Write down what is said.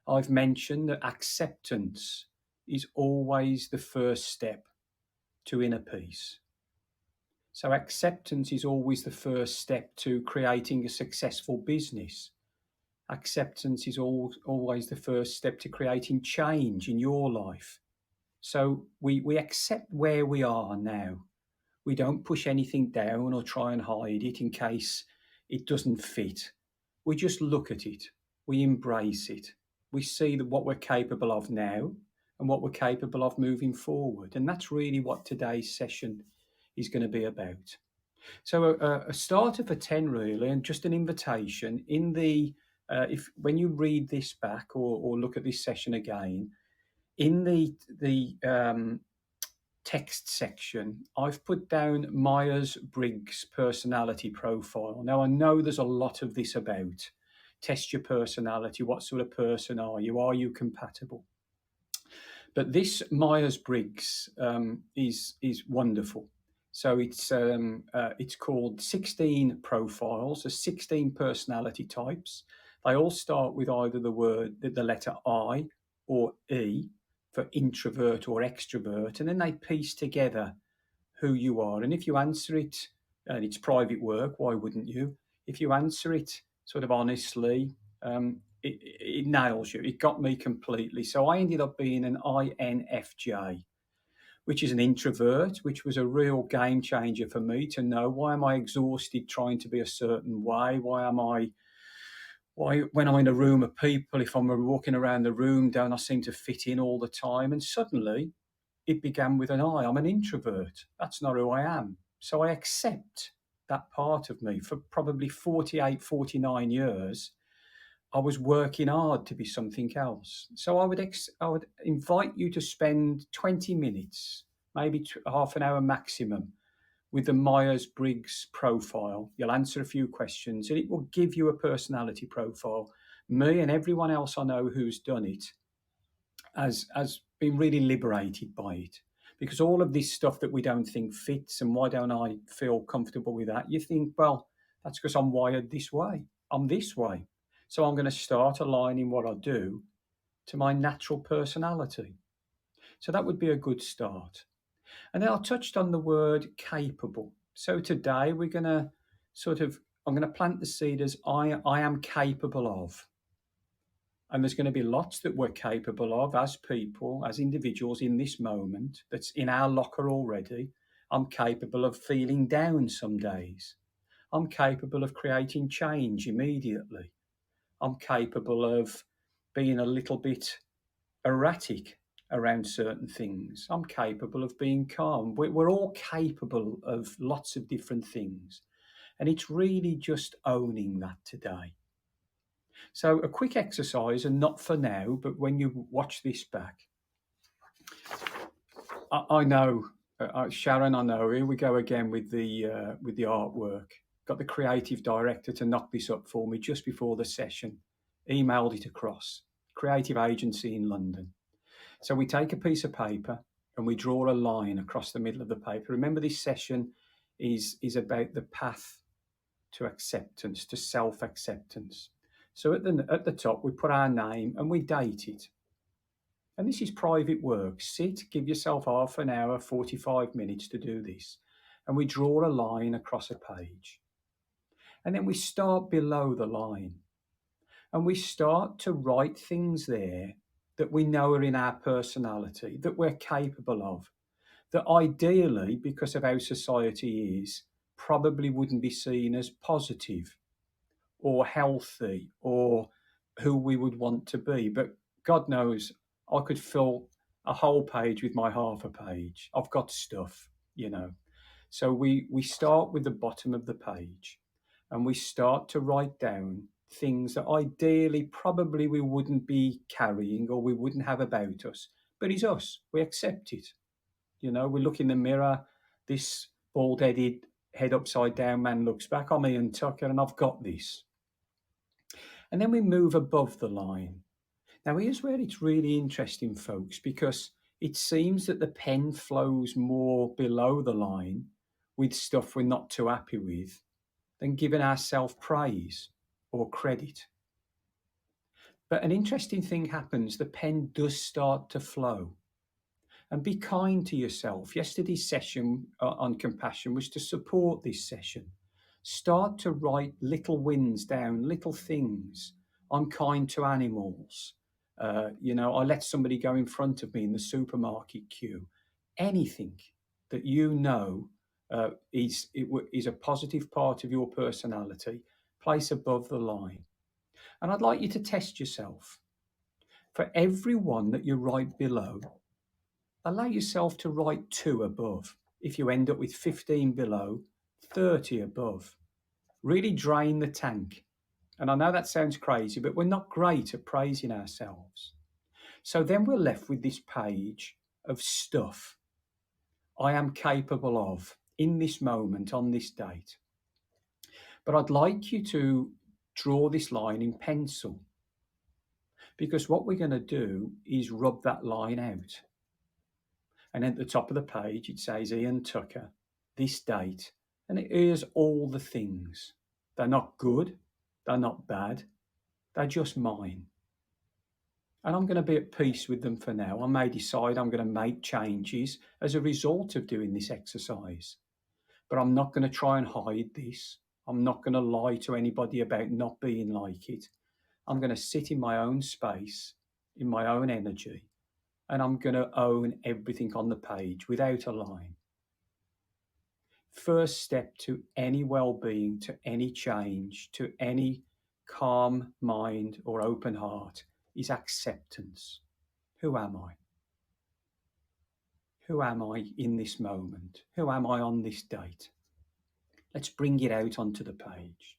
I've mentioned that acceptance is always the first step to inner peace. So, acceptance is always the first step to creating a successful business. Acceptance is always the first step to creating change in your life. So, we accept where we are now. We don't push anything down or try and hide it in case it doesn't fit. We just look at it, we embrace it, we see that what we're capable of now and what we're capable of moving forward. And that's really what today's session is going to be about. So a starter for 10 really, and just an invitation in the if when you read this back or look at this session again, in the text section, I've put down Myers-Briggs personality profile. Now, I know there's a lot of this about test your personality. What sort of person are you? Are you compatible? But this Myers-Briggs is wonderful. So it's called 16 profiles. There's 16 personality types. They all start with either the letter I or E for introvert or extrovert, and then they piece together who you are. And if you answer it, and it's private work, why wouldn't you? If you answer it sort of honestly, it nails you. It got me completely. So I ended up being an INFJ, which is an introvert, which was a real game changer for me to know, why am I exhausted trying to be a certain way? Why, when I'm in a room of people, if I'm walking around the room, don't I seem to fit in all the time? And suddenly it began with an I. I'm an introvert. That's not who I am. So I accept that part of me. For probably 48, 49 years, I was working hard to be something else. So I would invite you to spend 20 minutes, maybe half an hour maximum, with the Myers-Briggs profile. You'll answer a few questions and it will give you a personality profile. Me and everyone else I know who's done it has been really liberated by it. Because all of this stuff that we don't think fits, and why don't I feel comfortable with that? You think, well, that's because I'm wired this way. I'm this way. So I'm going to start aligning what I do to my natural personality. So that would be a good start. And then I touched on the word capable. So today we're going to I'm going to plant the seed as I am capable of. And there's going to be lots that we're capable of as people, as individuals in this moment, that's in our locker already. I'm capable of feeling down some days. I'm capable of creating change immediately. I'm capable of being a little bit erratic around certain things. I'm capable of being calm. We're all capable of lots of different things. And it's really just owning that today. So a quick exercise, and not for now, but when you watch this back, I know, Sharon. I know. Here we go again with the artwork. Got the creative director to knock this up for me just before the session. Emailed it across. Creative agency in London. So we take a piece of paper and we draw a line across the middle of the paper. Remember, this session is about the path to acceptance, to self-acceptance. So at the top, we put our name and we date it. And this is private work. Sit, give yourself half an hour, 45 minutes to do this. And we draw a line across a page. And then we start below the line. And we start to write things there that we know are in our personality, that we're capable of, that ideally, because of how society is, probably wouldn't be seen as positive or healthy or who we would want to be. But God knows I could fill a whole page with my half a page. I've got stuff, you know. So we start with the bottom of the page and we start to write down things that ideally probably we wouldn't be carrying or we wouldn't have about us. But it's us. We accept it. You know, we look in the mirror, this bald-headed, head upside down man looks back on me and Tucker, and I've got this. And then we move above the line. Now, here's where it's really interesting, folks, because it seems that the pen flows more below the line with stuff we're not too happy with than giving ourselves praise or credit. But an interesting thing happens. The pen does start to flow. And be kind to yourself. Yesterday's session on compassion was to support this session. Start to write little wins down, little things. I'm kind to animals. I let somebody go in front of me in the supermarket queue. Anything that you know is a positive part of your personality, place above the line. And I'd like you to test yourself. For every one that you write below, allow yourself to write 2 above. If you end up with 15 below, 30 above. Really drain the tank. And I know that sounds crazy, but we're not great at praising ourselves. So then we're left with this page of stuff I am capable of in this moment, on this date. But I'd like you to draw this line in pencil, because what we're going to do is rub that line out. And at the top of the page, it says Ian Tucker, this date, and here's all the things. They're not good, they're not bad, they're just mine. And I'm going to be at peace with them for now. I may decide I'm going to make changes as a result of doing this exercise, but I'm not going to try and hide this. I'm not going to lie to anybody about not being like it. I'm going to sit in my own space, in my own energy, and I'm going to own everything on the page without a line. First step to any well-being, to any change, to any calm mind or open heart is acceptance. Who am I? Who am I in this moment? Who am I on this date? Let's bring it out onto the page.